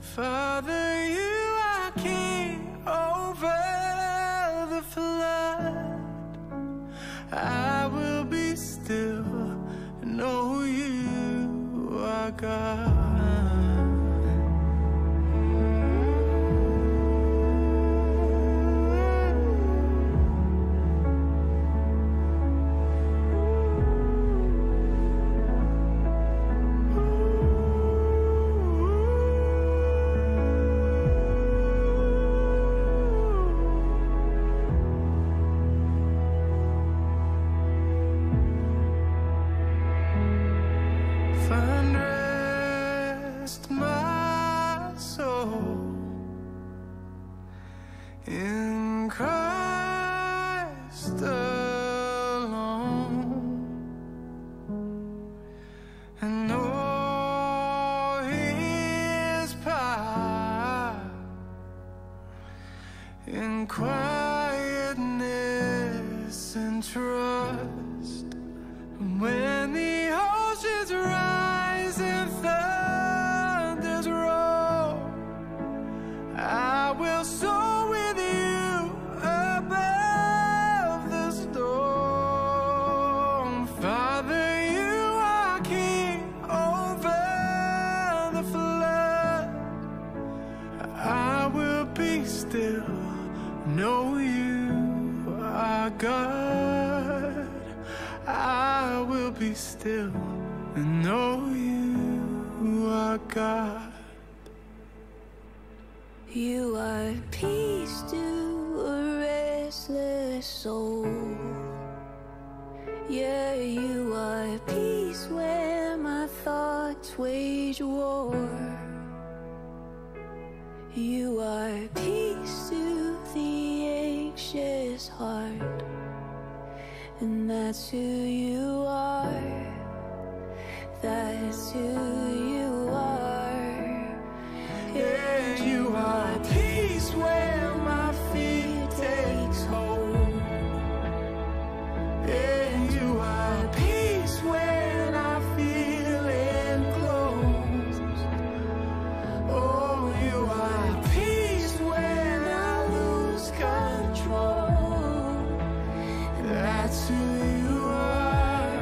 Father, you are king over the flood. I will be still and know you are God. Find rest, my soul, in Christ alone, and know His power in quietness and trust. And when the oceans rise and thunders roll, I will soar with you above the storm. Father, you are king over the flood. I will be still, know you are God. I will be still and know you are God. You are peace to a restless soul. Yeah, you are peace where my thoughts wage war. You are peace to the anxious heart, and that's who you are. That's who you are. Yeah, you are peace where my feet takes hold. Yeah, you are peace when I feel enclosed. Oh, you are peace when I lose control. That's who you are.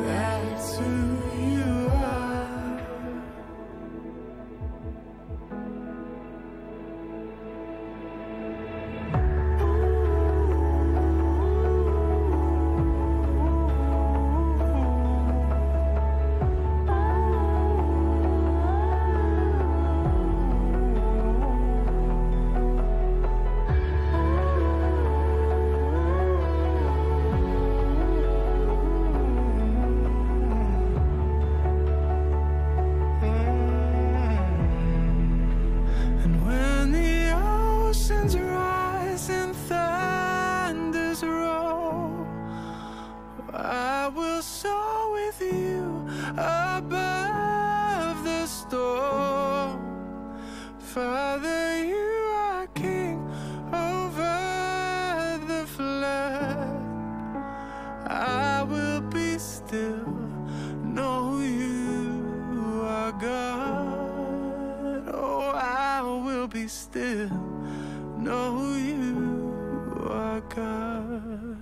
That's who you are. And when the oceans rise and thunders roll, I will soar with you above the storm. Father, you are king over the flood. I will be still, know you are God. Oh, I will be still, know you are God.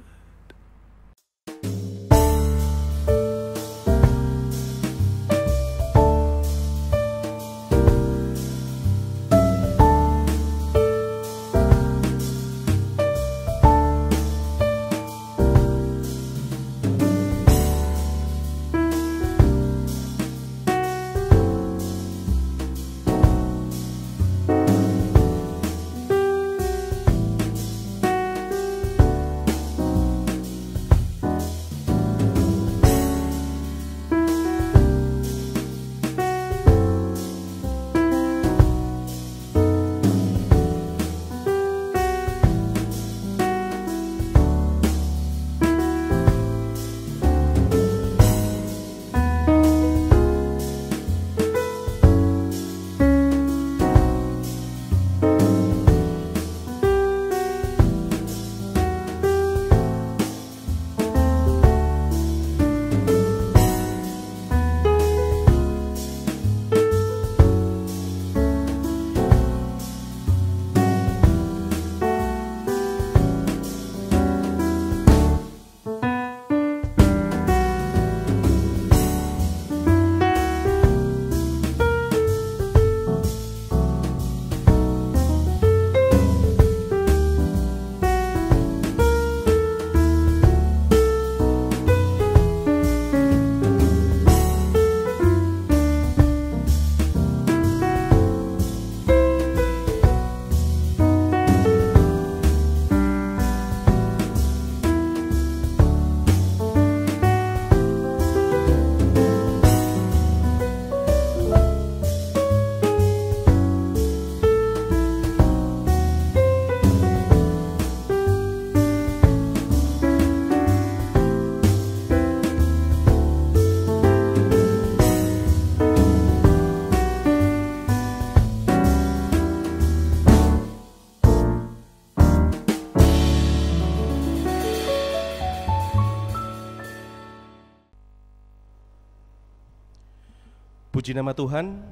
Puji nama Tuhan.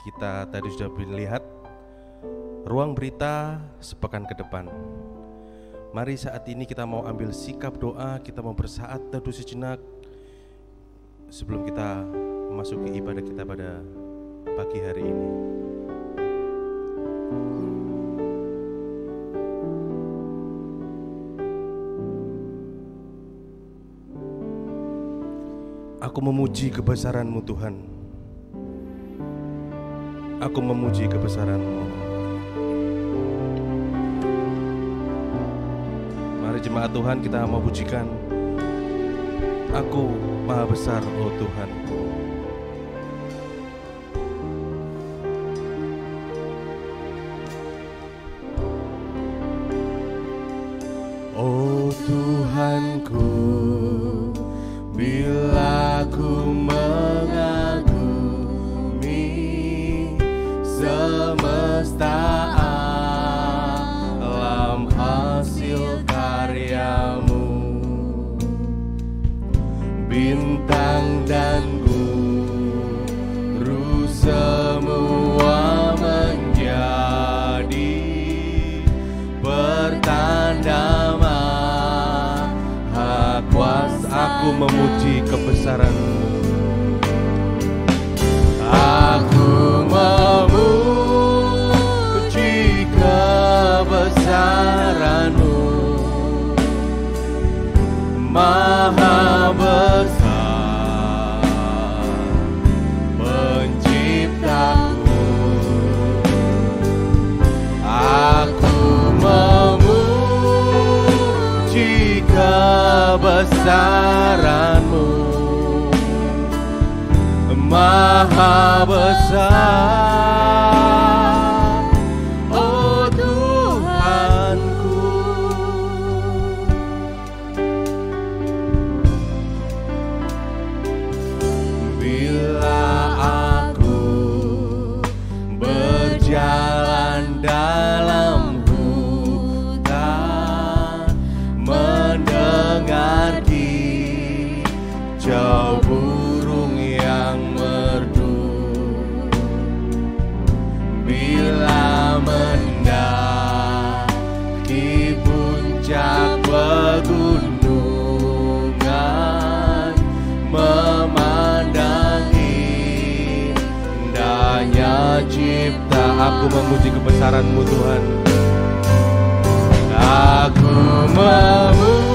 Kita tadi sudah melihat ruang berita sepekan ke depan. Mari saat ini kita mau ambil sikap doa, kita mau bersaat teduh sejenak sebelum kita memasuki ibadah kita pada pagi hari ini. Aku memuji kebesaran-Mu Tuhan. Aku memuji kebesaran-Mu. Mari jemaat Tuhan kita mau pujikan. Aku maha besar, oh Tuhan. Oh Tuhanku, bila ku mengagumi semesta alam hasil karyamu, bintang dan guru semua menjadi pertanda maha kuasa. Aku memuji kebesaran-Mu. Aku memuji kebesaran-Mu, maha besar penciptaku. Aku memuji kebesaran-Mu, maha besar, oh Tuhanku. Bila aku berjalan dalam hutan, mendengar kicau burung yang merdu, bila mendaki puncak pegunungan, memandangi indahnya cipta. Aku memuji kebesaran-Mu Tuhan. Aku memuji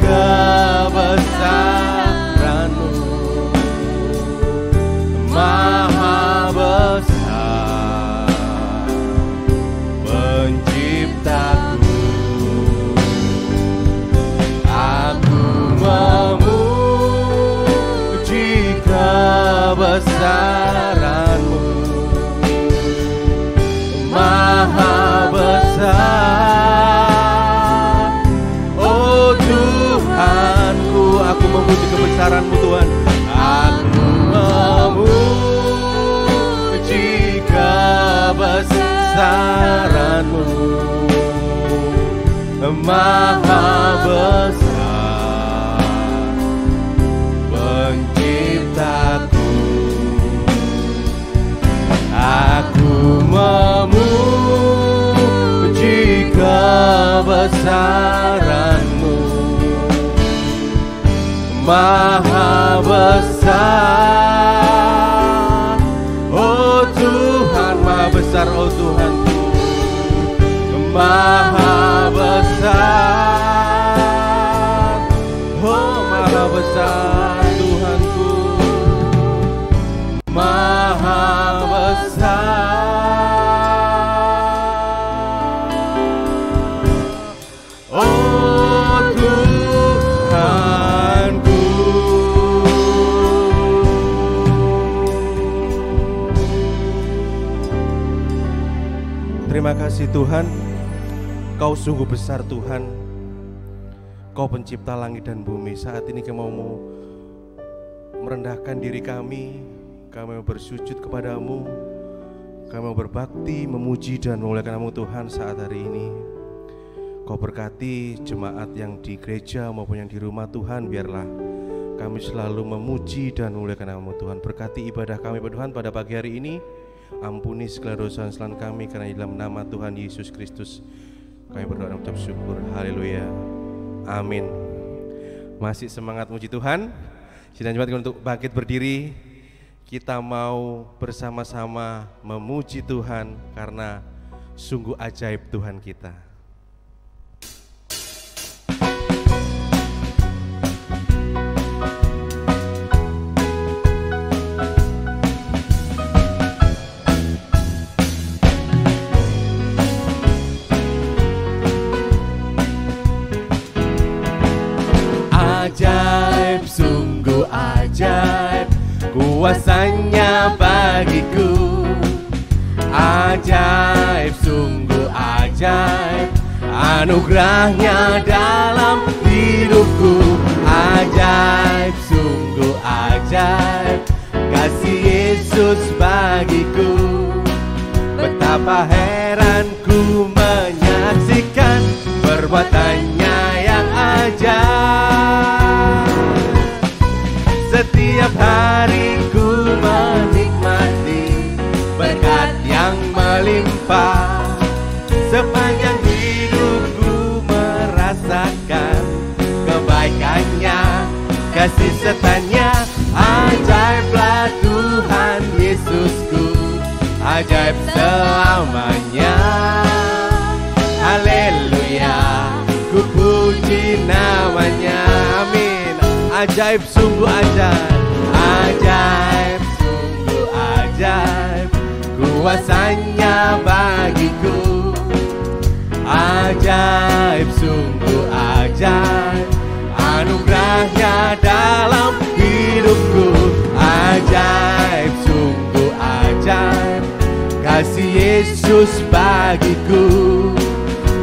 kebesaran-Mu, maha besar penciptaku. Aku memuji kebesaran-Mu, maha besar, oh Tuhanku. Aku memuji kebesaran-Mu Tuhan. Aku memuji kebesaran-Mu, maha besar penciptaku. Aku memuji kebesaran-Mu, maha besar, oh Tuhan. Maha besar, oh Tuhanku, maha besar, oh maha besar Tuhanku, maha besar, oh Tuhanku. Terima kasih Tuhan, Kau sungguh besar Tuhan. Kau pencipta langit dan bumi. Saat ini kami mau merendahkan diri kami mau bersujud kepadamu, kami mau berbakti, memuji dan memuliakan nama Tuhan saat hari ini. Kau berkati jemaat yang di gereja maupun yang di rumah Tuhan, biarlah Kami selalu memuji dan memuliakan nama Tuhan. Berkati ibadah kami Tuhan pada pagi hari ini. Ampuni segala dosa dan kesalahan kami, karena di dalam nama Tuhan Yesus Kristus kami berdoa dan mengucap syukur. Haleluya. Amin. Masih semangat muji Tuhan? Sidang jemaat untuk bangkit berdiri. Kita mau bersama-sama memuji Tuhan karena sungguh ajaib Tuhan kita. Ajaib, sungguh ajaib kuasanya bagiku. Ajaib, sungguh ajaib anugerahnya dalam hidupku. Ajaib, sungguh ajaib kasih Yesus bagiku. Betapa heran ku menyaksikan perbuatannya yang ajaib. Setiap hari ku menikmati berkat yang melimpah. Sepanjang hidupku merasakan kebaikannya, kasih setannya. Ajaiblah Tuhan Yesusku, ajaib selamanya. Haleluya, ku puji namanya. Amin. Ajaib, sungguh ajaib. Ajaib, sungguh ajaib kuasanya bagiku. Ajaib, sungguh ajaib anugerahnya dalam hidupku. Ajaib, sungguh ajaib kasih Yesus bagiku.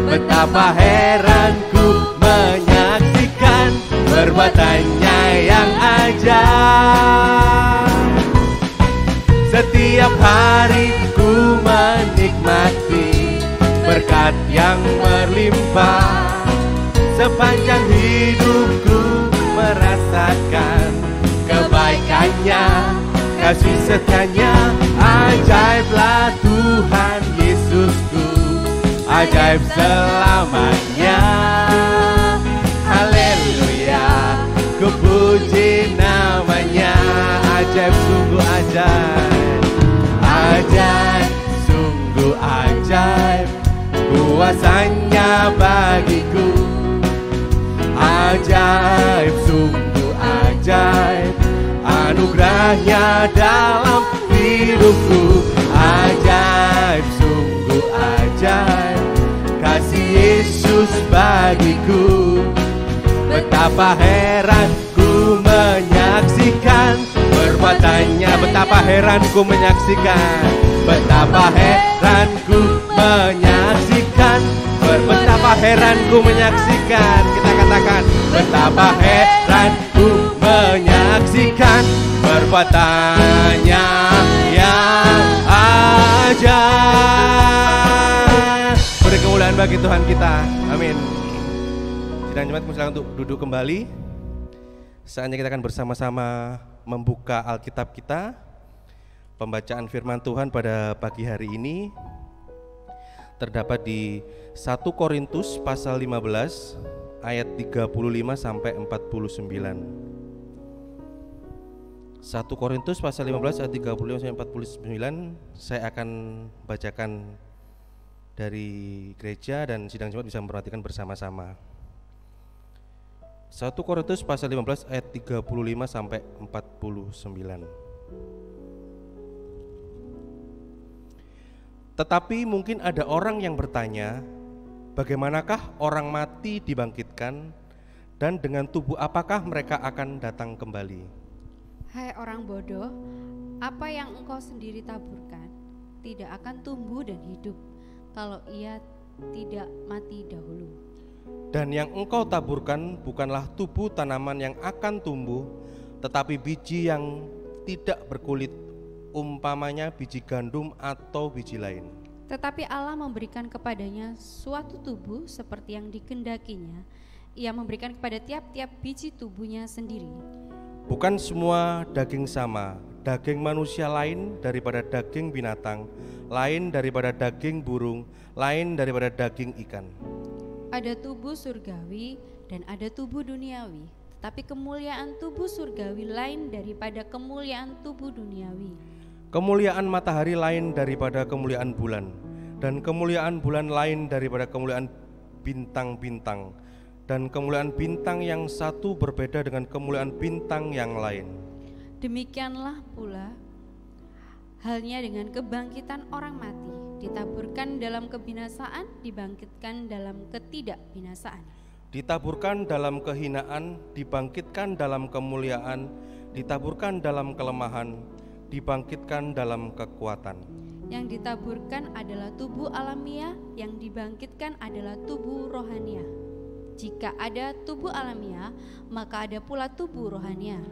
Betapa heran ku menyaksikan perbuatannya yang ajaib. Setiap hari ku menikmati berkat yang berlimpah. Sepanjang hidupku merasakan kebaikannya, kasih setianya. Ajaiblah Tuhan Yesusku, ajaib selamanya. Haleluya, ku puji namanya. Ajaib, sungguh ajaib. Ajaib, sungguh ajaib kuasanya bagiku. Ajaib, sungguh ajaib anugerahnya dalam hidupku. Ajaib, sungguh ajaib kasih Yesus bagiku. Betapa heran ku menyaksikan perbuatannya. Betapa heran ku menyaksikan. Betapa heran ku menyaksikan. Betapa heran ku menyaksikan. Kita katakan, betapa heran ku menyaksikan perbuatannya yang ajaib. Beri kemuliaan bagi Tuhan kita. Amin. Sidang jemaat silakan untuk duduk kembali. Saatnya kita akan bersama-sama membuka Alkitab kita. Pembacaan firman Tuhan pada pagi hari ini terdapat di 1 Korintus pasal 15 ayat 35 sampai 49. 1 Korintus pasal 15 ayat 35 sampai 49. Saya akan bacakan dari gereja dan sidang jemaat bisa memperhatikan bersama-sama. 1 Korintus pasal 15 ayat 35 sampai 49. Tetapi mungkin ada orang yang bertanya, bagaimanakah orang mati dibangkitkan, dan dengan tubuh apakah mereka akan datang kembali? Hai orang bodoh, apa yang engkau sendiri taburkan tidak akan tumbuh dan hidup kalau ia tidak mati dahulu. Dan yang engkau taburkan bukanlah tubuh tanaman yang akan tumbuh, tetapi biji yang tidak berkulit, umpamanya biji gandum atau biji lain. Tetapi Allah memberikan kepadanya suatu tubuh seperti yang dikendakinya. Ia memberikan kepada tiap-tiap biji tubuhnya sendiri. Bukan semua daging sama, daging manusia lain daripada daging binatang, lain daripada daging burung, lain daripada daging ikan. Ada tubuh surgawi dan ada tubuh duniawi, tetapi kemuliaan tubuh surgawi lain daripada kemuliaan tubuh duniawi. Kemuliaan matahari lain daripada kemuliaan bulan, dan kemuliaan bulan lain daripada kemuliaan bintang-bintang, dan kemuliaan bintang yang satu berbeda dengan kemuliaan bintang yang lain. Demikianlah pula halnya dengan kebangkitan orang mati, ditaburkan dalam kebinasaan, dibangkitkan dalam ketidakbinasaan. Ditaburkan dalam kehinaan, dibangkitkan dalam kemuliaan, ditaburkan dalam kelemahan, dibangkitkan dalam kekuatan. Yang ditaburkan adalah tubuh alamiah, yang dibangkitkan adalah tubuh rohaniah. Jika ada tubuh alamiah, maka ada pula tubuh rohaniah.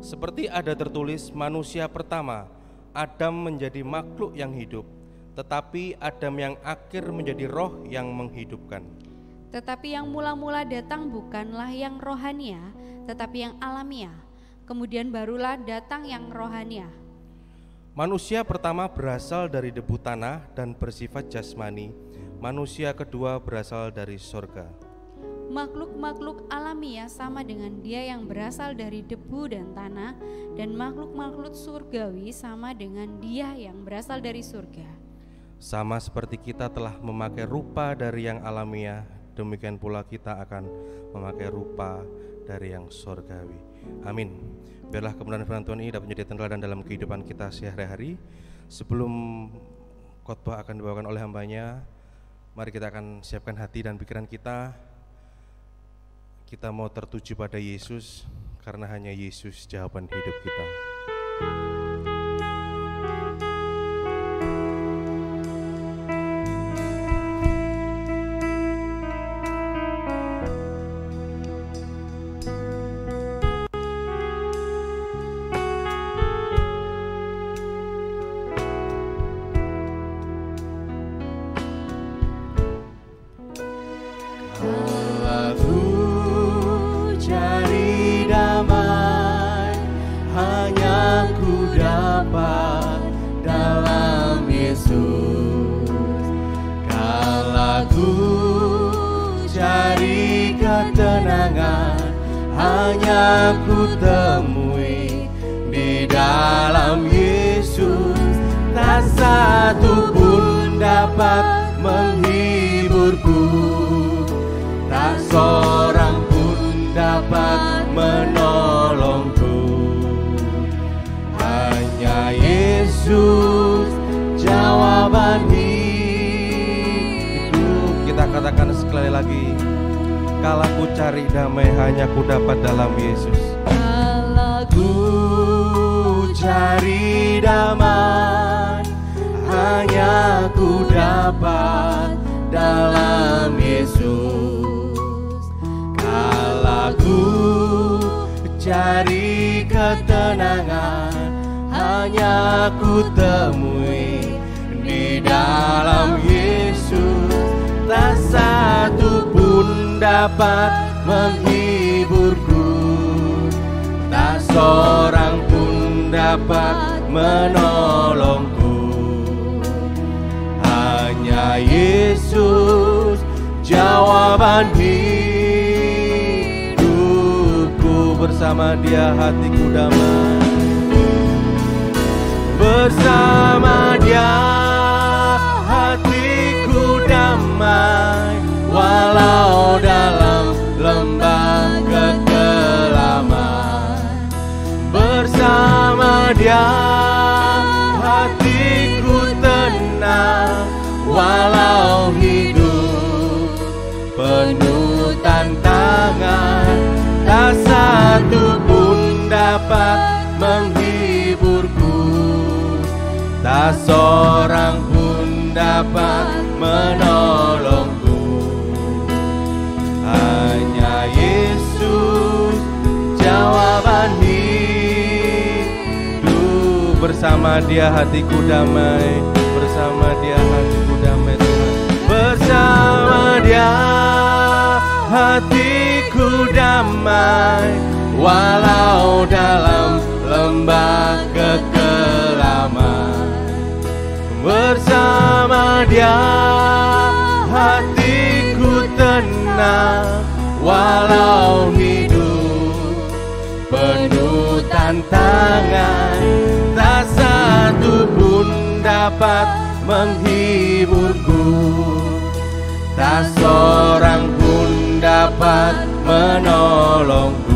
Seperti ada tertulis, manusia pertama, Adam menjadi makhluk yang hidup, tetapi Adam yang akhir menjadi roh yang menghidupkan. Tetapi yang mula-mula datang bukanlah yang rohaniah, tetapi yang alamiah. Kemudian barulah datang yang rohaniah. Manusia pertama berasal dari debu tanah dan bersifat jasmani. Manusia kedua berasal dari sorga. Makhluk-makhluk alamiah sama dengan dia yang berasal dari debu dan tanah, dan makhluk-makhluk surgawi sama dengan dia yang berasal dari surga. Sama seperti kita telah memakai rupa dari yang alamiah, demikian pula kita akan memakai rupa dari yang sorgawi. Amin. Biarlah kebenaran firman Tuhan ini dapat menjadi teladan dalam kehidupan kita sehari-hari. Sebelum khotbah akan dibawakan oleh hambanya, mari kita akan siapkan hati dan pikiran kita. Kita mau tertuju pada Yesus, karena hanya Yesus jawaban hidup kita. Hanya ku temui di dalam Yesus, tak satu pun dapat menghiburku, tak seorang pun dapat menolongku. Hanya Yesus jawaban hidup. Kita katakan sekali lagi, kala ku cari damai hanya ku dapat dalam Yesus. Kala ku cari damai hanya ku dapat dalam Yesus. Kala ku cari ketenangan hanya ku temui di dalam Yesus. Tak satu pun dapat menghiburku, tak seorang pun dapat menolongku. Hanya Yesus jawaban hidupku. Bersama Dia hatiku damai, bersama Dia hatiku damai, walau dalam lembah kekelaman. Bersama Dia hatiku tenang, walau hidup penuh tantangan. Tak satu pun dapat menghiburku, tak seorang pun dapat menolongku. Hanya Yesus jawaban hidup. Bersama Dia hatiku damai, bersama Dia hatiku damai Tuhan. Bersama Dia hatiku damai, walau dalam lembah kekelaman. Bersama Dia hatiku tenang, walau hidup penuh tantangan. Tak satu pun dapat menghiburku, tak seorang pun dapat menolongku.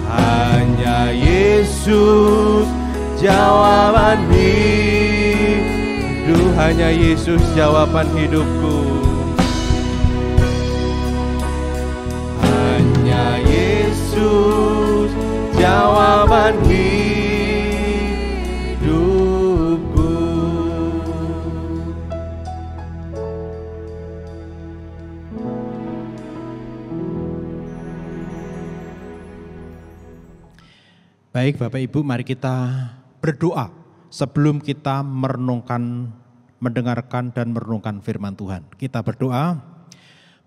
Hanya Yesus jawaban hidup, hanya Yesus jawaban hidupku. Hanya Yesus jawaban hidupku. Baik Bapak Ibu, mari kita berdoa sebelum kita merenungkan, mendengarkan dan merenungkan firman Tuhan. Kita berdoa.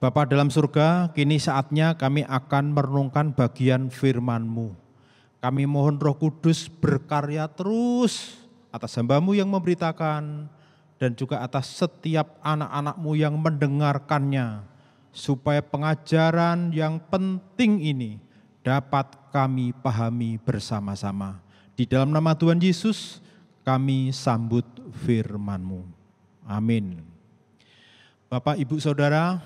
Bapa dalam surga, kini saatnya kami akan merenungkan bagian firman-Mu. Kami mohon Roh Kudus berkarya terus atas hamba-Mu yang memberitakan dan juga atas setiap anak-anak-Mu yang mendengarkannya, supaya pengajaran yang penting ini dapat kami pahami bersama-sama. Di dalam nama Tuhan Yesus kami sambut firman-Mu. Amin. Bapak, Ibu, Saudara,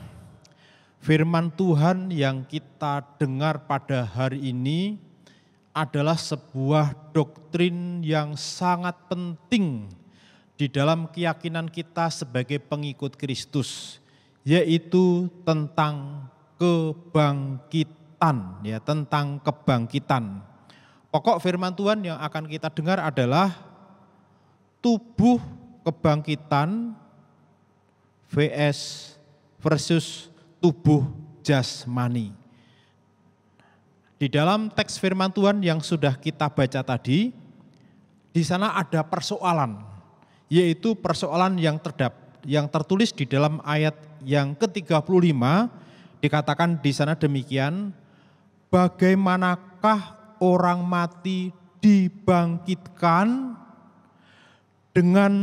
firman Tuhan yang kita dengar pada hari ini adalah sebuah doktrin yang sangat penting di dalam keyakinan kita sebagai pengikut Kristus, yaitu tentang kebangkitan, ya, tentang kebangkitan. Pokok firman Tuhan yang akan kita dengar adalah tubuh kebangkitan versus tubuh jasmani. Di dalam teks firman Tuhan yang sudah kita baca tadi, di sana ada persoalan, yaitu persoalan yang tertulis di dalam ayat yang ke-35, dikatakan di sana demikian, bagaimanakah orang mati dibangkitkan, dengan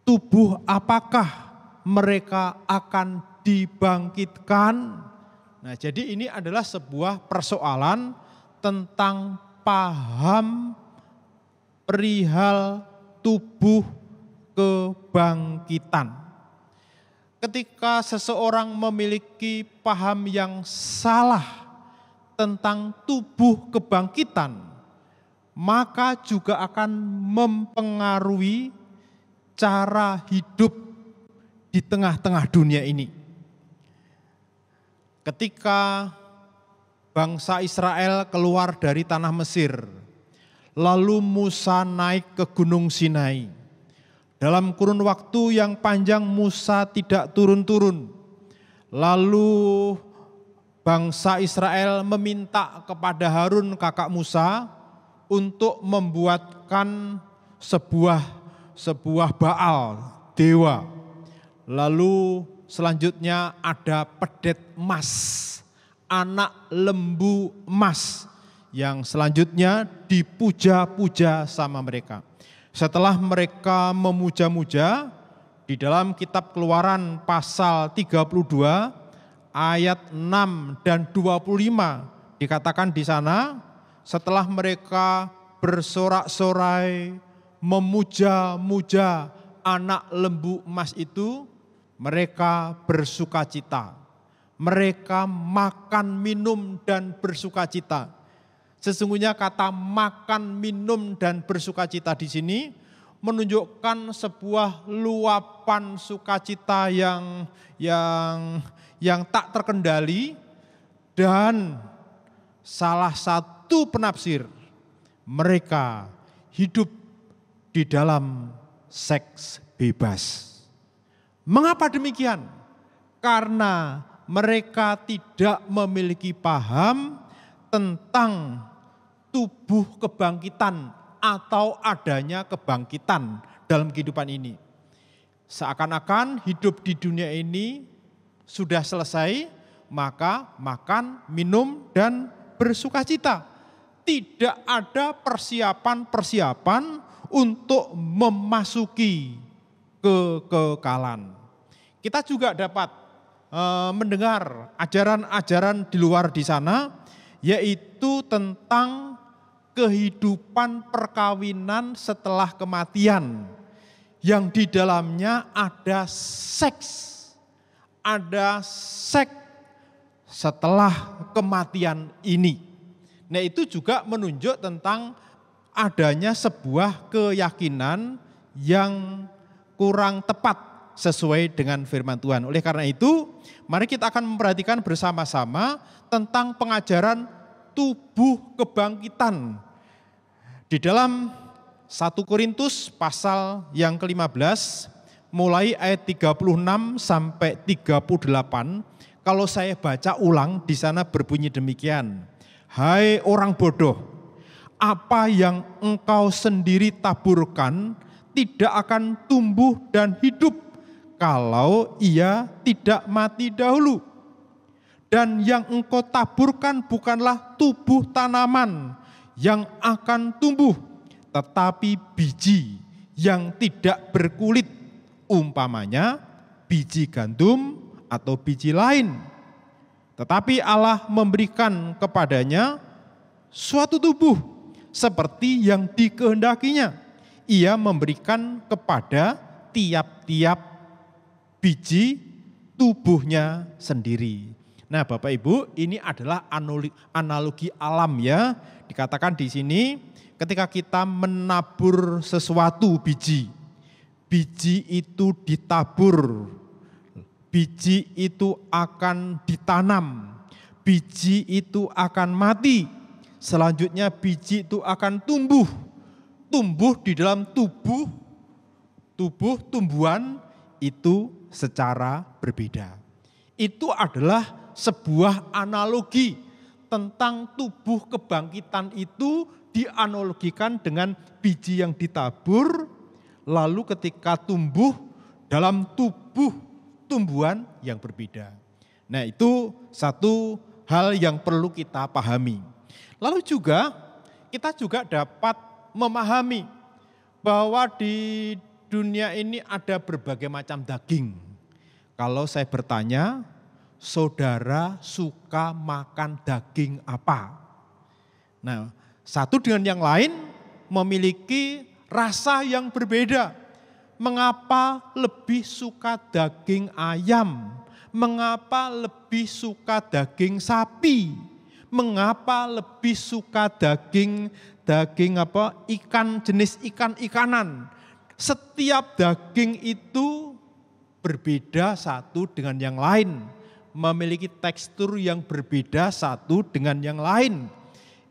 tubuh apakah mereka akan dibangkitkan. Nah, jadi ini adalah sebuah persoalan tentang paham perihal tubuh kebangkitan. Ketika seseorang memiliki paham yang salah tentang tubuh kebangkitan, maka juga akan mempengaruhi cara hidup di tengah-tengah dunia ini. Ketika bangsa Israel keluar dari tanah Mesir, lalu Musa naik ke Gunung Sinai. Dalam kurun waktu yang panjang Musa tidak turun-turun. Lalu bangsa Israel meminta kepada Harun kakak Musa untuk membuatkan sebuah Baal, dewa. Lalu selanjutnya ada pedet emas, anak lembu emas yang selanjutnya dipuja-puja sama mereka. Setelah mereka memuja-muja, di dalam kitab Keluaran pasal 32 ayat 6 dan 25 dikatakan di sana, setelah mereka bersorak-sorai memuja-muja anak lembu emas itu, mereka bersukacita. Mereka makan, minum, dan bersukacita. Sesungguhnya kata makan, minum, dan bersukacita di sini menunjukkan sebuah luapan sukacita yang tak terkendali, dan salah satu penafsir, mereka hidup di dalam seks bebas. Mengapa demikian? Karena mereka tidak memiliki paham tentang tubuh kebangkitan atau adanya kebangkitan dalam kehidupan ini. Seakan-akan hidup di dunia ini sudah selesai, maka makan, minum, dan bersukacita. Tidak ada persiapan-persiapan untuk memasuki kekekalan. Kita juga dapat mendengar ajaran-ajaran di luar di sana, yaitu tentang kehidupan perkawinan setelah kematian, yang di dalamnya ada seks setelah kematian ini. Nah, itu juga menunjuk tentang adanya sebuah keyakinan yang kurang tepat sesuai dengan firman Tuhan. Oleh karena itu, mari kita akan memperhatikan bersama-sama tentang pengajaran tubuh kebangkitan. Di dalam 1 Korintus pasal yang ke-15, mulai ayat 36 sampai 38, kalau saya baca ulang di sana berbunyi demikian. Hai orang bodoh, apa yang engkau sendiri taburkan tidak akan tumbuh dan hidup kalau ia tidak mati dahulu. Dan yang engkau taburkan bukanlah tubuh tanaman yang akan tumbuh, tetapi biji yang tidak berkulit, umpamanya biji gandum atau biji lain. Tetapi Allah memberikan kepadanya suatu tubuh seperti yang dikehendakinya. Ia memberikan kepada tiap-tiap biji tubuhnya sendiri. Nah, Bapak Ibu, ini adalah analogi alam ya. Dikatakan di sini ketika kita menabur sesuatu biji itu ditabur. Biji itu akan ditanam, biji itu akan mati, selanjutnya biji itu akan tumbuh di dalam tumbuhan itu secara berbeda. Itu adalah sebuah analogi tentang tubuh kebangkitan itu dianalogikan dengan biji yang ditabur, lalu ketika tumbuh dalam tumbuhan yang berbeda. Nah, itu satu hal yang perlu kita pahami. Lalu juga kita juga dapat memahami bahwa di dunia ini ada berbagai macam daging. Kalau saya bertanya, saudara suka makan daging apa? Nah, satu dengan yang lain memiliki rasa yang berbeda. Mengapa lebih suka daging ayam? Mengapa lebih suka daging sapi? Mengapa lebih suka daging ikan, jenis ikan-ikanan? Setiap daging itu berbeda satu dengan yang lain, memiliki tekstur yang berbeda satu dengan yang lain.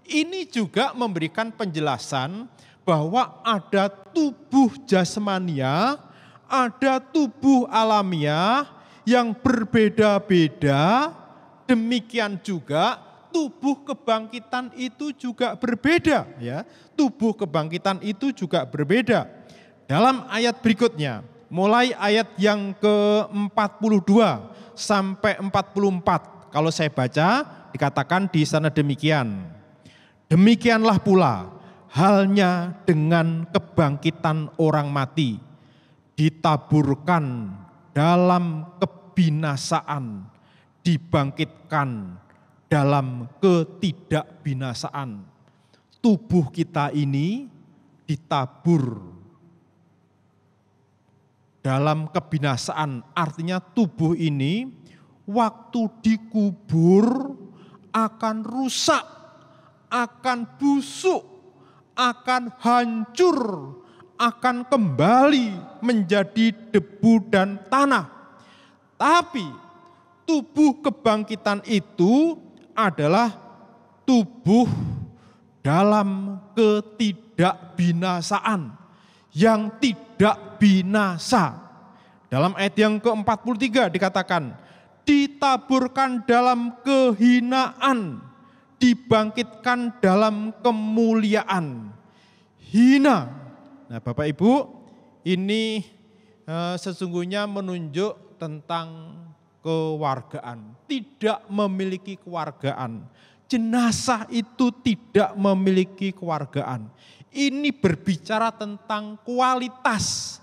Ini juga memberikan penjelasan bahwa ada tubuh jasmania, ada tubuh alamiah yang berbeda-beda, demikian juga tubuh kebangkitan itu juga berbeda ya. Tubuh kebangkitan itu juga berbeda. Dalam ayat berikutnya, mulai ayat yang ke-42 sampai 44, kalau saya baca dikatakan di sana demikian. Demikianlah pula halnya dengan kebangkitan orang mati, ditaburkan dalam kebinasaan, dibangkitkan dalam ketidakbinasaan. Tubuh kita ini ditabur dalam kebinasaan, artinya tubuh ini waktu dikubur akan rusak, akan busuk, akan hancur, akan kembali menjadi debu dan tanah. Tapi tubuh kebangkitan itu adalah tubuh dalam ketidakbinasaan, yang tidak binasa. Dalam ayat yang ke-43 dikatakan, ditaburkan dalam kehinaan, dibangkitkan dalam kemuliaan. Hina. Nah, Bapak Ibu, ini sesungguhnya menunjuk tentang kekeluargaan, tidak memiliki keluargaan. Jenazah itu tidak memiliki keluargaan. Ini berbicara tentang kualitas,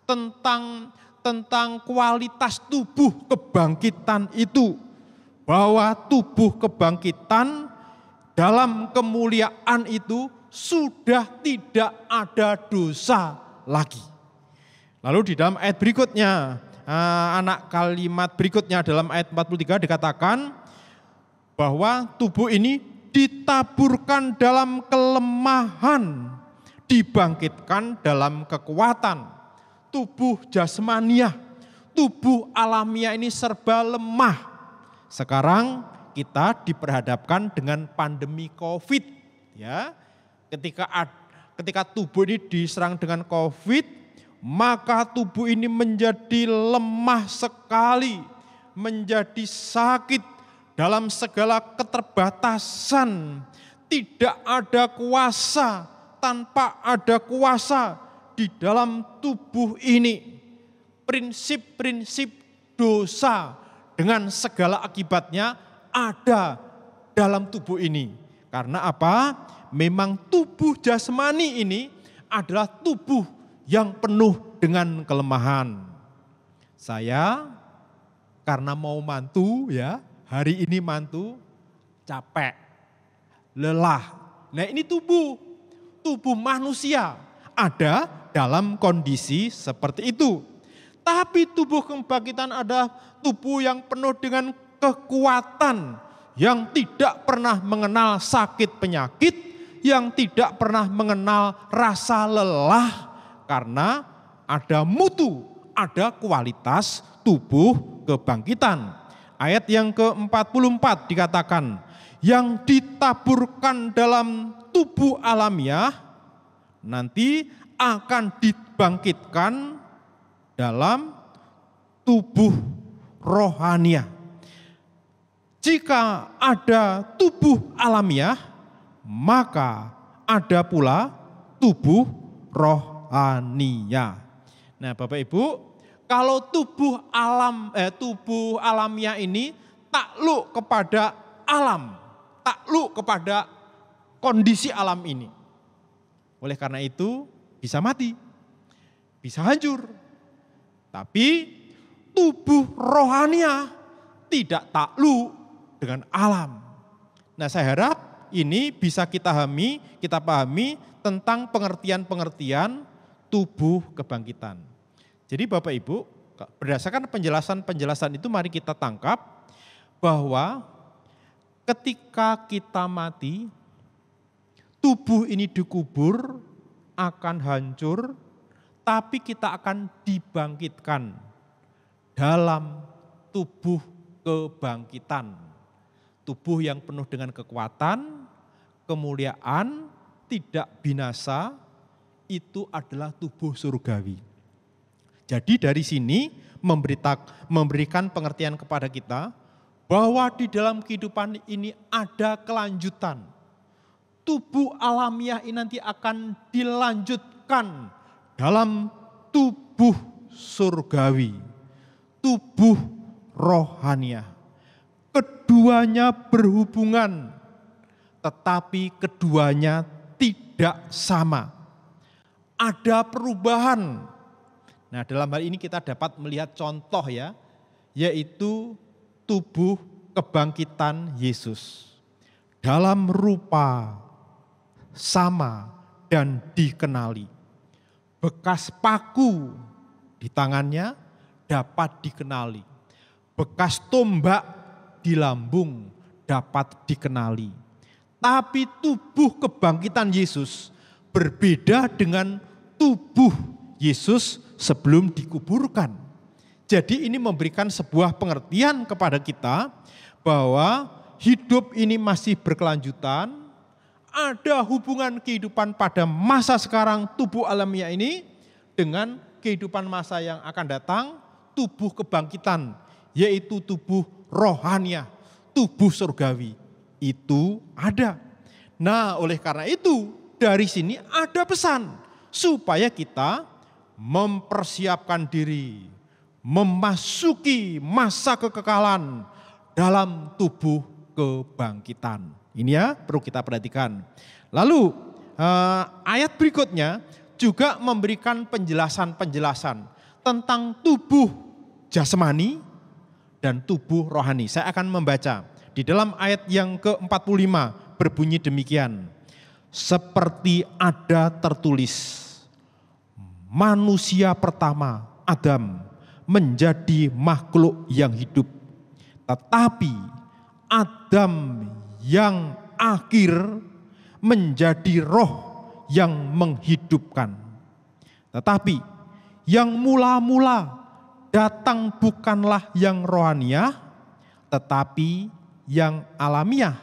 tentang kualitas tubuh kebangkitan itu. Bahwa tubuh kebangkitan dalam kemuliaan itu sudah tidak ada dosa lagi. Lalu di dalam ayat berikutnya, anak kalimat berikutnya dalam ayat 43 dikatakan bahwa tubuh ini ditaburkan dalam kelemahan, dibangkitkan dalam kekuatan. Tubuh jasmaniah, tubuh alamiah ini serba lemah. Sekarang kita diperhadapkan dengan pandemi COVID, ya. Ketika tubuh ini diserang dengan COVID, maka tubuh ini menjadi lemah sekali, menjadi sakit dalam segala keterbatasan. Tidak ada kuasa, tanpa ada kuasa di dalam tubuh ini. Prinsip-prinsip dosa dengan segala akibatnya ada dalam tubuh ini. Karena apa? Memang tubuh jasmani ini adalah tubuh yang penuh dengan kelemahan. Saya karena mau mantu ya, hari ini mantu, capek, lelah. Nah ini tubuh manusia ada dalam kondisi seperti itu. Tapi tubuh kebangkitan ada tubuh yang penuh dengan kekuatan, yang tidak pernah mengenal sakit penyakit, yang tidak pernah mengenal rasa lelah, karena ada mutu, ada kualitas tubuh kebangkitan. Ayat yang ke-44 dikatakan, yang ditaburkan dalam tubuh alamiah nanti akan dibangkitkan dalam tubuh rohaniah. Jika ada tubuh alamiah, maka ada pula tubuh rohaniah. Nah, Bapak Ibu, kalau tubuh alamiah ini takluk kepada alam, takluk kepada kondisi alam ini. Oleh karena itu bisa mati, bisa hancur. Tapi tubuh rohaniah tidak takluk dengan alam. Nah, saya harap ini bisa kita pahami tentang pengertian-pengertian tubuh kebangkitan. Jadi Bapak Ibu, berdasarkan penjelasan-penjelasan itu mari kita tangkap bahwa ketika kita mati, tubuh ini dikubur akan hancur, tapi kita akan dibangkitkan dalam tubuh kebangkitan. Tubuh yang penuh dengan kekuatan, kemuliaan, tidak binasa, itu adalah tubuh surgawi. Jadi dari sini memberikan pengertian kepada kita bahwa di dalam kehidupan ini ada kelanjutan. Tubuh alamiah ini nanti akan dilanjutkan dalam tubuh surgawi, tubuh rohaniah. Keduanya berhubungan, tetapi keduanya tidak sama. Ada perubahan. Nah, dalam hal ini kita dapat melihat contoh ya, yaitu tubuh kebangkitan Yesus. Dalam rupa sama dan dikenali. Bekas paku di tangannya dapat dikenali. Bekas tombak di lambung dapat dikenali. Tapi tubuh kebangkitan Yesus berbeda dengan tubuh Yesus sebelum dikuburkan. Jadi ini memberikan sebuah pengertian kepada kita bahwa hidup ini masih berkelanjutan. Ada hubungan kehidupan pada masa sekarang tubuh alamiah ini dengan kehidupan masa yang akan datang, tubuh kebangkitan, yaitu tubuh rohaniah, tubuh surgawi. Itu ada. Nah, oleh karena itu dari sini ada pesan supaya kita mempersiapkan diri, memasuki masa kekekalan dalam tubuh kebangkitan. Ini ya perlu kita perhatikan. Lalu ayat berikutnya juga memberikan penjelasan-penjelasan tentang tubuh jasmani dan tubuh rohani. Saya akan membaca di dalam ayat yang ke-45 berbunyi demikian. Seperti ada tertulis, manusia pertama Adam menjadi makhluk yang hidup. Tetapi Adam yang akhir menjadi roh yang menghidupkan. Tetapi yang mula-mula datang bukanlah yang rohaniah, tetapi yang alamiah.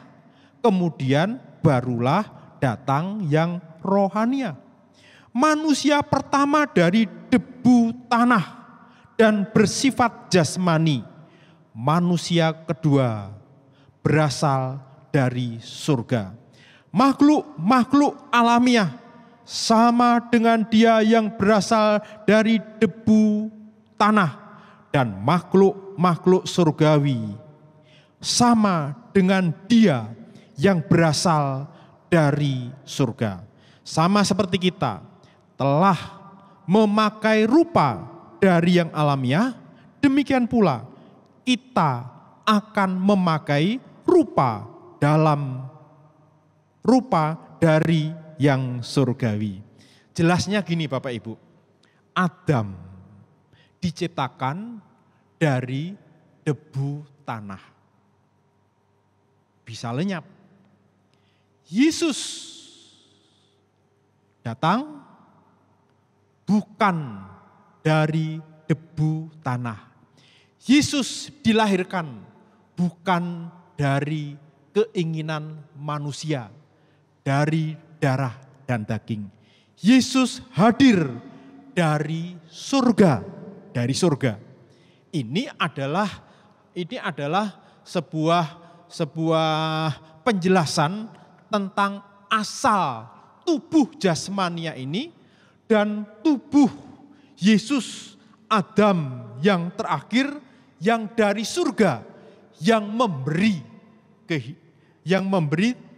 Kemudian barulah datang yang rohaniah. Manusia pertama dari debu tanah dan bersifat jasmani. Manusia kedua berasal dari surga. Makhluk-makhluk alamiah sama dengan dia yang berasal dari debu tanah, dan makhluk-makhluk surgawi sama dengan dia yang berasal dari surga. Sama seperti kita telah memakai rupa dari yang alamiah, demikian pula kita akan memakai rupa dari yang surgawi. Jelasnya gini Bapak Ibu, Adam diciptakan dari debu tanah. Bisa lenyap. Yesus datang bukan dari debu tanah. Yesus dilahirkan bukan dari keinginan manusia, dari darah dan daging. Yesus hadir dari surga, Ini adalah sebuah penjelasan tentang asal tubuh jasmania ini dan tubuh Yesus Adam yang terakhir yang dari surga yang memberi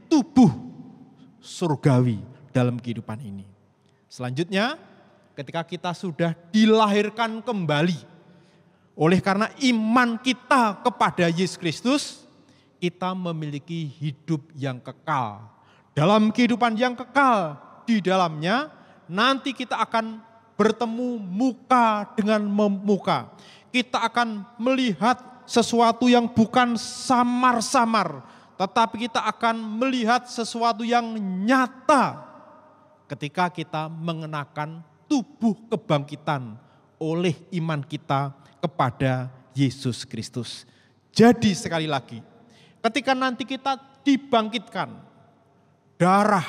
tubuh surgawi dalam kehidupan ini. Selanjutnya, ketika kita sudah dilahirkan kembali, oleh karena iman kita kepada Yesus Kristus, kita memiliki hidup yang kekal. Dalam kehidupan yang kekal, di dalamnya nanti kita akan bertemu muka dengan muka. Kita akan melihat sesuatu yang bukan samar-samar, tetapi kita akan melihat sesuatu yang nyata ketika kita mengenakan tubuh kebangkitan oleh iman kita kepada Yesus Kristus. Jadi sekali lagi, ketika nanti kita dibangkitkan, darah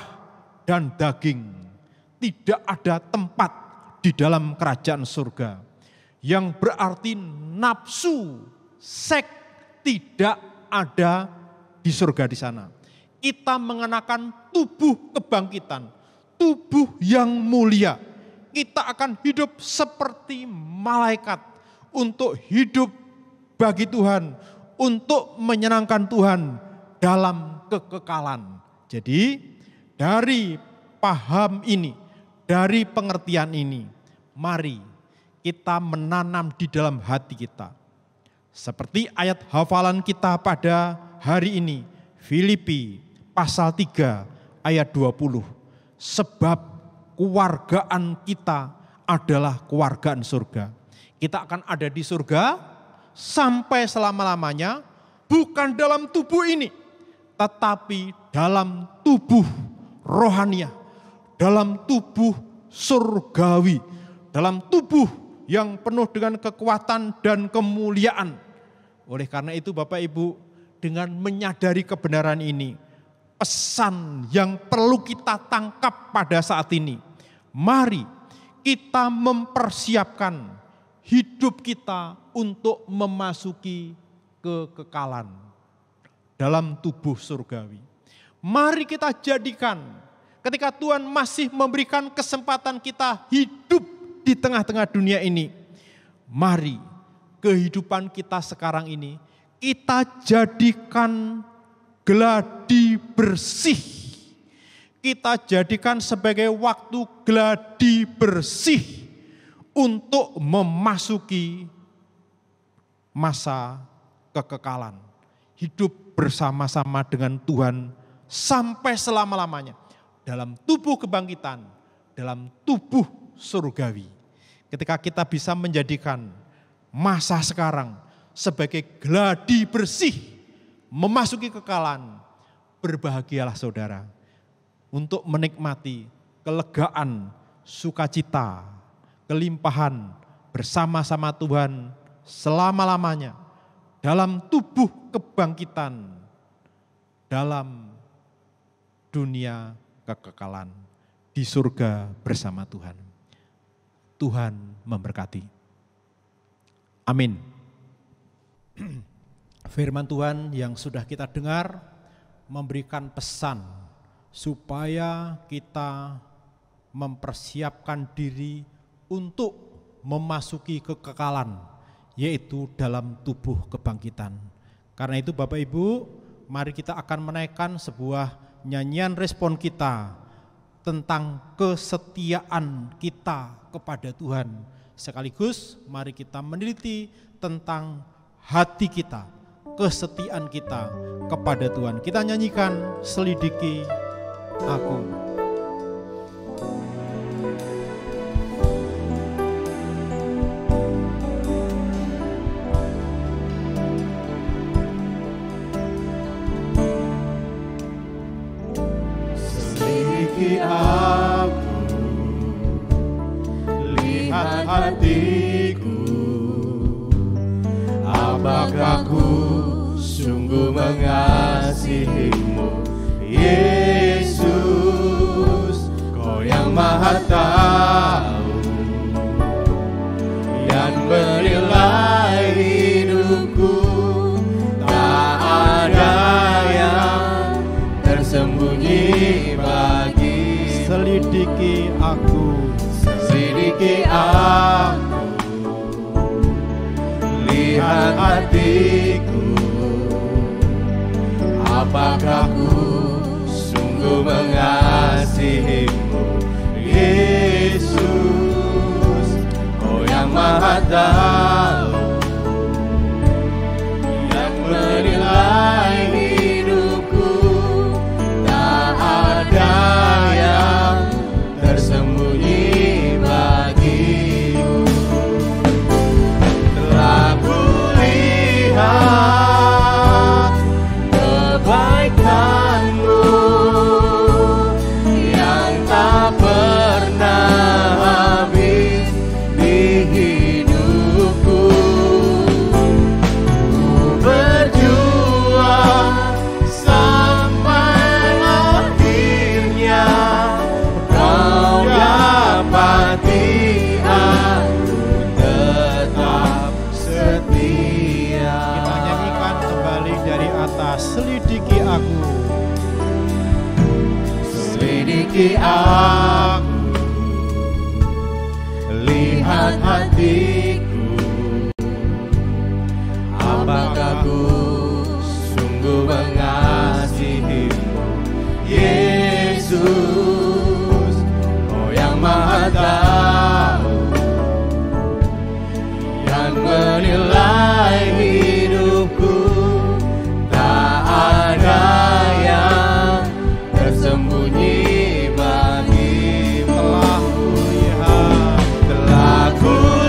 dan daging tidak ada tempat di dalam kerajaan surga. Yang berarti nafsu, seks tidak ada di surga di sana. Kita mengenakan tubuh kebangkitan, tubuh yang mulia. Kita akan hidup seperti malaikat untuk hidup bagi Tuhan, untuk menyenangkan Tuhan dalam kekekalan. Jadi dari paham ini, dari pengertian ini, mari kita menanam di dalam hati kita. Seperti ayat hafalan kita pada hari ini, Filipi pasal 3 ayat 20. Sebab kewargaan kita adalah kewargaan surga. Kita akan ada di surga sampai selama-lamanya, bukan dalam tubuh ini, tetapi dalam tubuh rohaniah, dalam tubuh surgawi, dalam tubuh yang penuh dengan kekuatan dan kemuliaan. Oleh karena itu Bapak Ibu, dengan menyadari kebenaran ini, pesan yang perlu kita tangkap pada saat ini, mari kita mempersiapkan hidup kita untuk memasuki kekekalan dalam tubuh surgawi. Mari kita jadikan ketika Tuhan masih memberikan kesempatan kita hidup di tengah-tengah dunia ini, mari kehidupan kita sekarang ini, kita jadikan gladi bersih. Kita jadikan sebagai waktu gladi bersih untuk memasuki masa kekekalan. Hidup bersama-sama dengan Tuhan sampai selama-lamanya. Dalam tubuh kebangkitan, dalam tubuh surgawi. Ketika kita bisa menjadikan masa sekarang sebagai gladi bersih, memasuki kekekalan, berbahagialah saudara untuk menikmati kelegaan, sukacita, kelimpahan bersama-sama Tuhan selama-lamanya dalam tubuh kebangkitan, dalam dunia kekekalan di surga bersama Tuhan. Tuhan memberkati. Amin. Firman Tuhan yang sudah kita dengar memberikan pesan supaya kita mempersiapkan diri untuk memasuki kekekalan, yaitu dalam tubuh kebangkitan. Karena itu Bapak Ibu, mari kita akan menaikkan sebuah nyanyian respon kita tentang kesetiaan kita kepada Tuhan. Sekaligus mari kita meneliti tentang hati kita, kesetiaan kita kepada Tuhan. Kita nyanyikan Selidiki Aku. Selidiki aku, lihat hatiku, apakah ku sungguh mengasihimu, Yesus, Kau yang Maha Tahu, yang menilai hidupku, tak ada yang tersembunyi bagi. Selidiki aku, selidiki aku, lihat hatiku, apakah ku sungguh mengasihimu, Yesus, Kau yang Maha Tahu, yang menilai hidupku, tak ada yang tersembunyi bagimu. Telah kulihat kebaikan-Mu yang tak pernah habis di hidupku. Ku berjuang sampai akhirnya, Kau dapati aku tetap setia. kita nyanyikan kembali dari atas. Selidiki aku. Selidiki aku, lihat hatiku, apakah ku sungguh mengasihimu, Yesus, Kau yang Maha Tahu, yang menilai hidupku, tak ada yang tersembunyi bagimu. Telah kulihat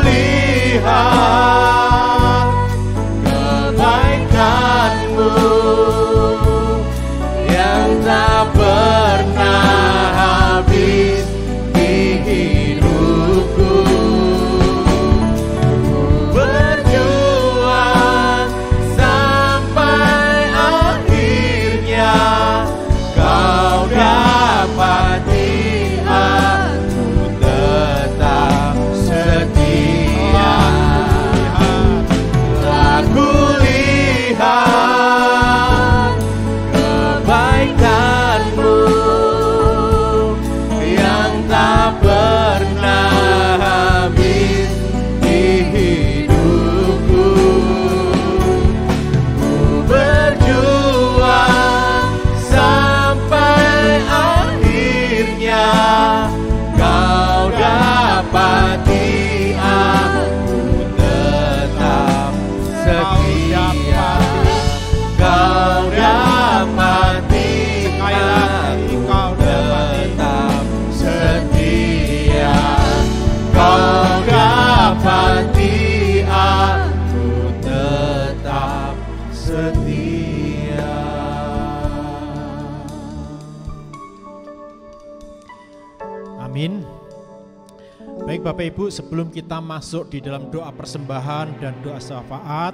Bapak Ibu, sebelum kita masuk di dalam doa persembahan dan doa syafaat,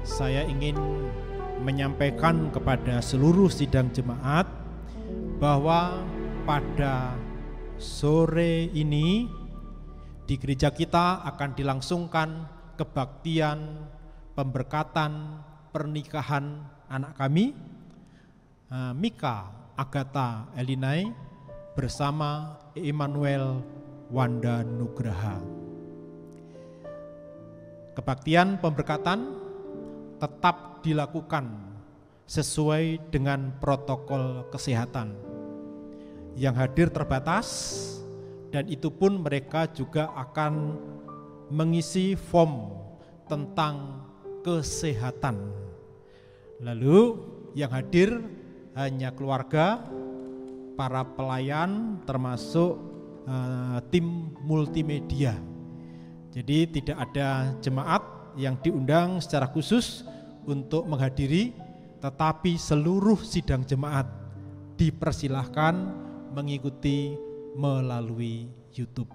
saya ingin menyampaikan kepada seluruh sidang jemaat bahwa pada sore ini di gereja kita akan dilangsungkan kebaktian pemberkatan pernikahan anak kami, Mika Agatha Elinai bersama Immanuel Wanda Nugraha. Kebaktian pemberkatan tetap dilakukan sesuai dengan protokol kesehatan. Yang hadir terbatas, dan itu pun mereka juga akan mengisi form tentang kesehatan. Lalu yang hadir hanya keluarga, para pelayan termasuk tim multimedia. Jadi tidak ada jemaat yang diundang secara khusus untuk menghadiri, tetapi seluruh sidang jemaat dipersilahkan mengikuti melalui YouTube.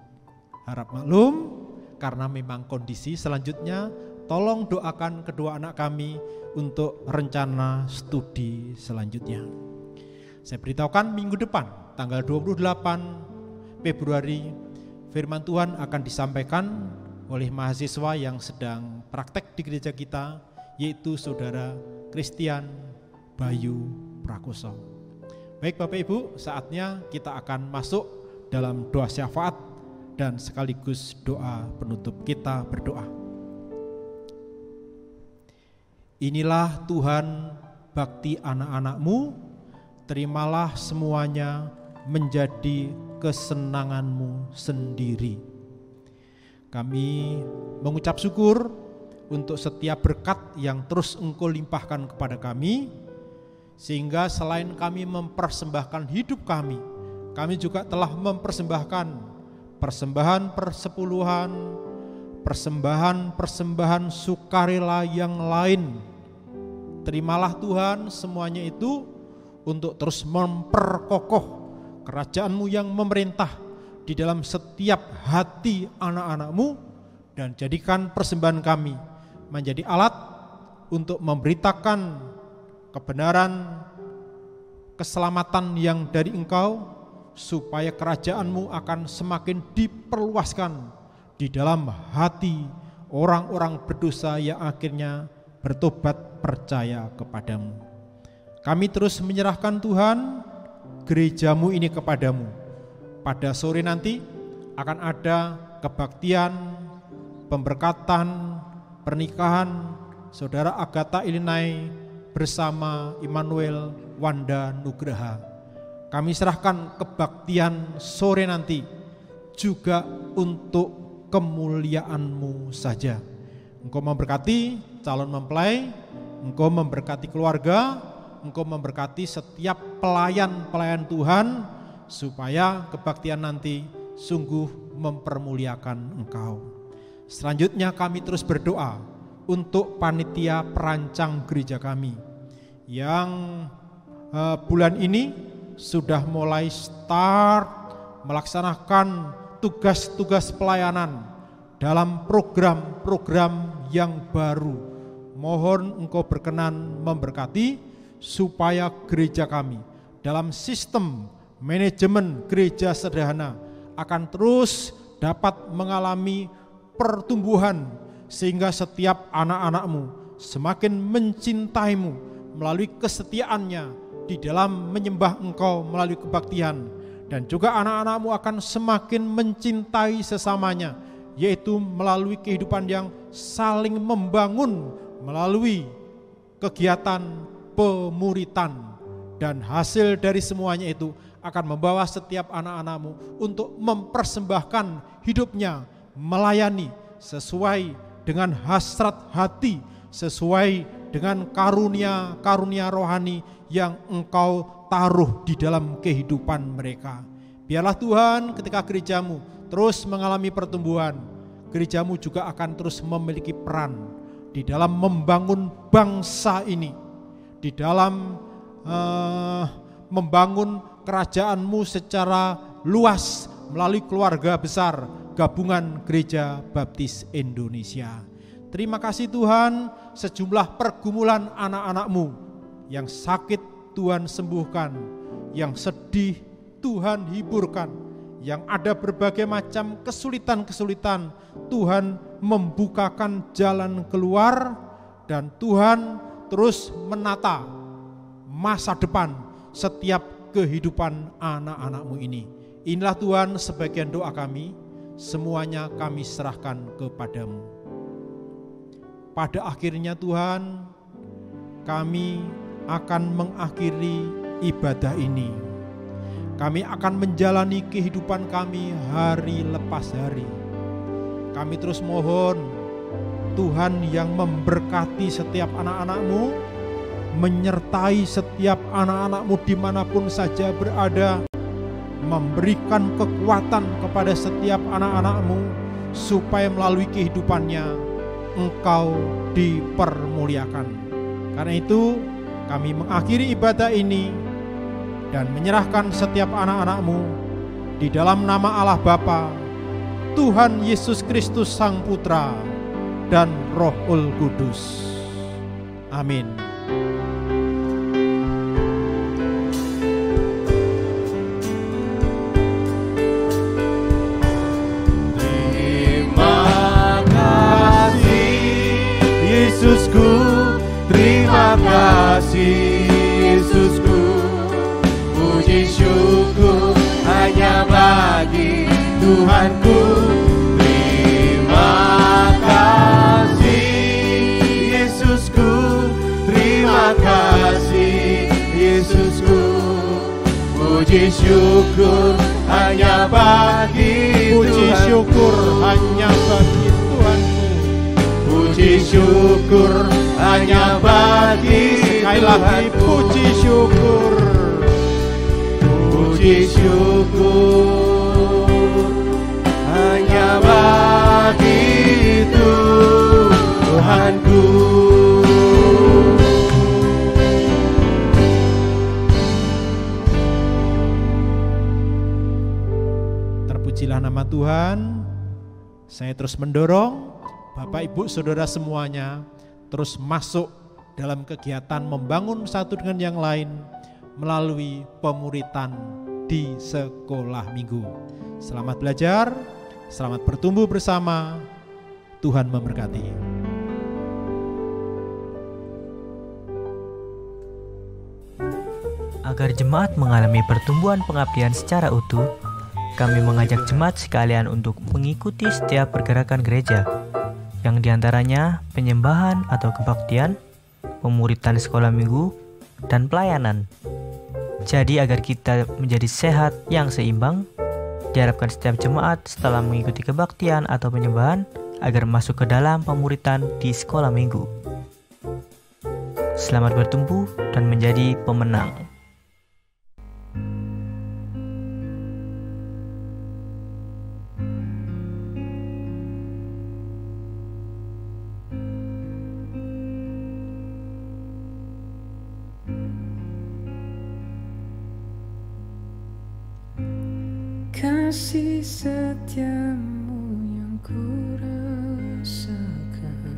Harap maklum karena memang kondisi selanjutnya, tolong doakan kedua anak kami untuk rencana studi selanjutnya. Saya beritahukan minggu depan tanggal 28 Februari firman Tuhan akan disampaikan oleh mahasiswa yang sedang praktek di gereja kita, yaitu Saudara Christian Bayu Prakoso. Baik Bapak Ibu, saatnya kita akan masuk dalam doa syafaat dan sekaligus doa penutup. Kita berdoa. Inilah Tuhan bakti anak-anak-Mu, terimalah semuanya menjadi kesenangan-Mu sendiri. Kami mengucap syukur untuk setiap berkat yang terus Engkau limpahkan kepada kami, sehingga selain kami mempersembahkan hidup kami juga telah mempersembahkan persembahan persepuluhan, persembahan sukarela yang lain. Terimalah Tuhan semuanya itu untuk terus memperkokoh kerajaan-Mu yang memerintah di dalam setiap hati anak-anak-Mu, dan jadikan persembahan kami menjadi alat untuk memberitakan kebenaran, keselamatan yang dari Engkau, supaya kerajaan-Mu akan semakin diperluaskan di dalam hati orang-orang berdosa yang akhirnya bertobat percaya kepadamu. Kami terus menyerahkan Tuhan gereja-Mu ini kepadamu. Pada sore nanti akan ada kebaktian pemberkatan pernikahan Saudara Agatha Elinai bersama Immanuel Wanda Nugraha. Kami serahkan kebaktian sore nanti juga untuk kemuliaan-Mu saja. Engkau memberkati calon mempelai, Engkau memberkati keluarga, Engkau memberkati setiap pelayan-pelayan Tuhan, supaya kebaktian nanti sungguh mempermuliakan Engkau. Selanjutnya kami terus berdoa untuk panitia perancang gereja kami yang bulan ini sudah mulai start melaksanakan tugas-tugas pelayanan dalam program-program yang baru. Mohon Engkau berkenan memberkati supaya gereja kami dalam sistem manajemen gereja sederhana akan terus dapat mengalami pertumbuhan, sehingga setiap anak-anak-Mu semakin mencintai-Mu melalui kesetiaannya di dalam menyembah Engkau melalui kebaktian, dan juga anak-anak-Mu akan semakin mencintai sesamanya, yaitu melalui kehidupan yang saling membangun melalui kegiatan pemuritan, dan hasil dari semuanya itu akan membawa setiap anak-anak-Mu untuk mempersembahkan hidupnya melayani sesuai dengan hasrat hati, sesuai dengan karunia-karunia rohani yang Engkau taruh di dalam kehidupan mereka. Biarlah Tuhan ketika gereja-Mu terus mengalami pertumbuhan, gereja-Mu juga akan terus memiliki peran di dalam membangun bangsa ini, di dalam membangun kerajaan-Mu secara luas melalui keluarga besar Gabungan Gereja Baptis Indonesia. Terima kasih Tuhan, sejumlah pergumulan anak-anak-Mu yang sakit Tuhan sembuhkan, yang sedih Tuhan hiburkan, yang ada berbagai macam kesulitan-kesulitan Tuhan membukakan jalan keluar, dan Tuhan terus menata masa depan setiap kehidupan anak-anak-Mu ini. Inilah Tuhan sebagian doa kami, semuanya kami serahkan kepadamu. Pada akhirnya Tuhan, kami akan mengakhiri ibadah ini. Kami akan menjalani kehidupan kami hari lepas hari. Kami terus mohon Tuhan yang memberkati setiap anak-anak-Mu, menyertai setiap anak-anak-Mu dimanapun saja berada, memberikan kekuatan kepada setiap anak-anak-Mu supaya melalui kehidupannya Engkau dipermuliakan. Karena itu kami mengakhiri ibadah ini dan menyerahkan setiap anak-anak-Mu di dalam nama Allah Bapa, Tuhan Yesus Kristus Sang Putra, dan Rohul Kudus. Amin. Yesusku, terima kasih Yesusku, puji syukur hanya bagi Tuhanku. Terima kasih Yesusku, terima kasih Yesusku, puji syukur hanya bagi Tuhanku. Puji syukur hanya bagi Tuhanku. Puji syukur hanya bagi Sekali lagi puji syukur. Puji syukur hanya bagi Tuhanku. Terpujilah nama Tuhan. Saya terus mendorong Bapak Ibu Saudara semuanya terus masuk dalam kegiatan membangun satu dengan yang lain melalui pemuritan di sekolah minggu. Selamat belajar, selamat bertumbuh bersama. Tuhan memberkati. Agar jemaat mengalami pertumbuhan pengabdian secara utuh, kami mengajak jemaat sekalian untuk mengikuti setiap pergerakan gereja, yang diantaranya penyembahan atau kebaktian, pemuritan sekolah minggu, dan pelayanan. Jadi agar kita menjadi sehat yang seimbang, diharapkan setiap jemaat setelah mengikuti kebaktian atau penyembahan agar masuk ke dalam pemuritan di sekolah minggu. Selamat bertumbuh dan menjadi pemenang. Kasih setiamu yang ku rasakan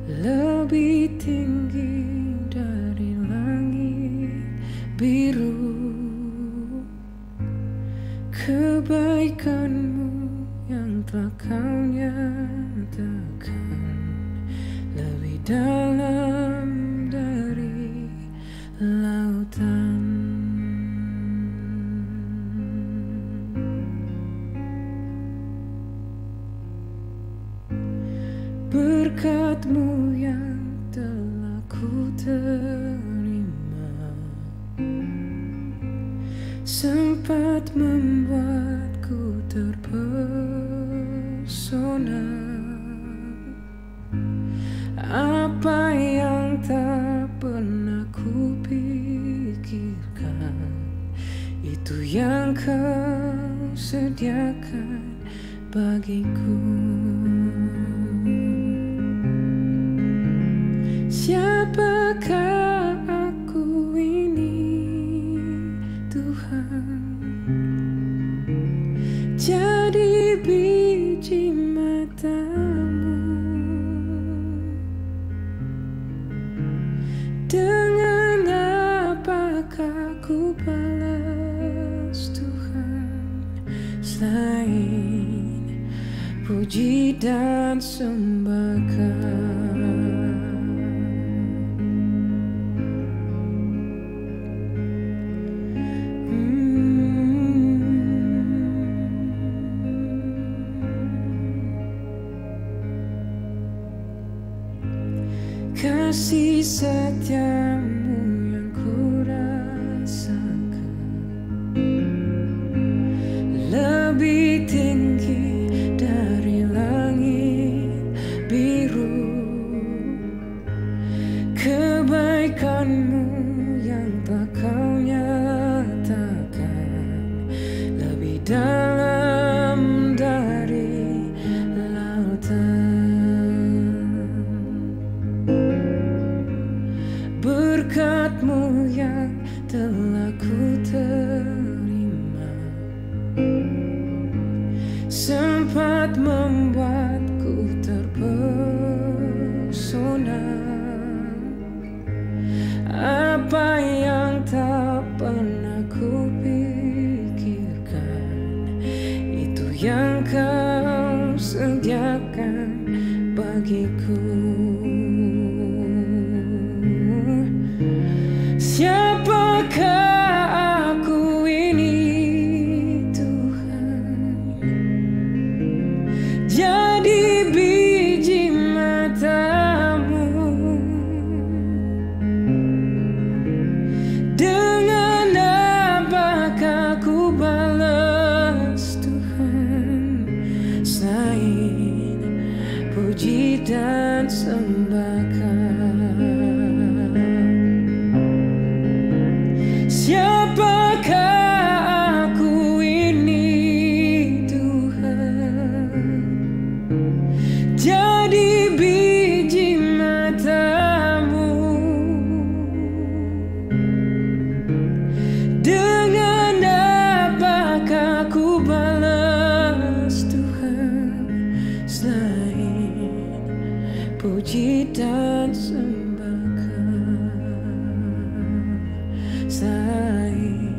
lebih tinggi dari langit biru. Kebaikanmu yang telah kau nyatakan lebih dalam dari lautan. Berkat-Mu yang telah ku terima sempat membuatku terpesona. Apa yang tak pernah ku pikirkan, itu yang Kau sediakan bagiku. Siapakah aku ini, Tuhan? puji dan sembahkan. Kasih setiamu yang ku rasakan lebih tinggi dari langit biru. Kebaikanmu yang telah kau nyatakan lebih dalam dari lautan. Berkat-Mu yang telah ku terima sempat membuatku terpesona. Apa yang tak pernah ku pikirkan, itu yang Kau sediakan bagiku. Siapakah aku ini Tuhan? Jadi biji mata-Mu. Dengan apakah ku balas Tuhan, selain puji dan sembahkan. Siapakah aku ini Tuhan? Jadi biji mata-Mu. Dengan apakah ku balas Tuhan, selain puji dan sembahkan. Selain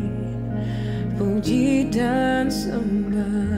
puji dan sembah.